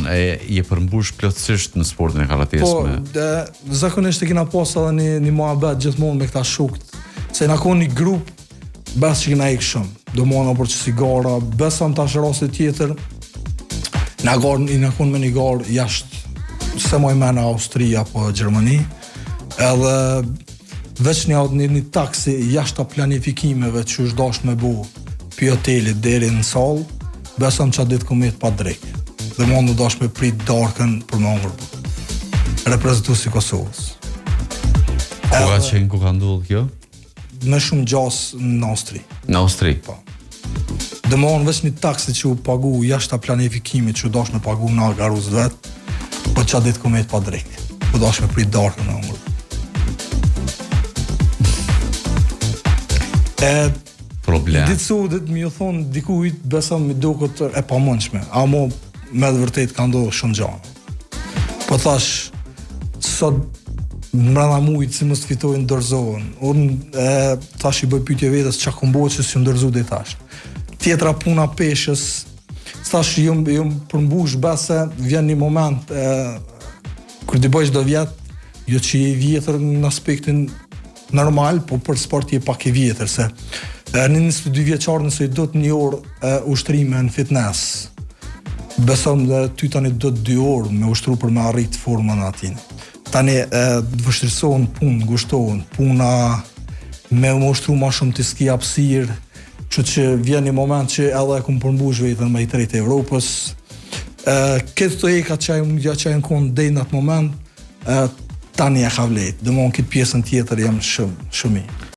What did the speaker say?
je përmbush plotësisht në sportin e karates me. Po, zakonisht e kena pas edhe një muhabet gjithmonë me këta shokët, se na kon një grup bas që kena ikë shumë. Do mona për që sigara, besam tash rasti tjetër, na kon me një garë jashtë, se moj me në Austria apo Gjermani, edhe veç një taksi jashtë planifikimeve që është dash me bu pi hotelit deri në salë, besam që atë ditë komet pa drejkë. Dhe mundu dash me prit darkën për më ngërë reprezentuesi i Kosovës. Ku ka ndodhur kjo? Me shumë gjas në Austri. Në Austri? Po. Dhe më veç një taksi që u pagu jashtë planifikimit që u dash me pagu në garuz vetë, po që atë ditë komet pa drejkë. U dash me prit darkën në ngërë. Problem. Ditësudit mi ju thonë dikujt besam mi duket e pamundshme, amo me dhe vërtet ka ndodhur shumë gjana. Po thash, sot mbrana mujt si mos fitojnë dorëzohen. Unë tash i bëj pyetje vetes çka kombohet që si ndërzu dhe tash. Tjetra puna peshës, thash jam përmbush base, vjen një moment kur ti bësh do vjet, jo që je i vjetër në aspektin normal, po për sport je pak i vjetër, se në 22 vjeçar nëse i do të një orë ushtrime në fitness, besom dhe ty tani do të 2 orë me ushtru për me arrit formën atin. Tani vështirësohen punë, ngushtohen, puna me ushtru ma shumë të ski hapësirë, që vjen një moment që edhe e kum përmbush vetën me i tretë Evropës. Këtë të eka që ajnë konë dhej në atë moment, tani e ka vlejt. Dëmon këtë pjesën tjetër jam shumë i.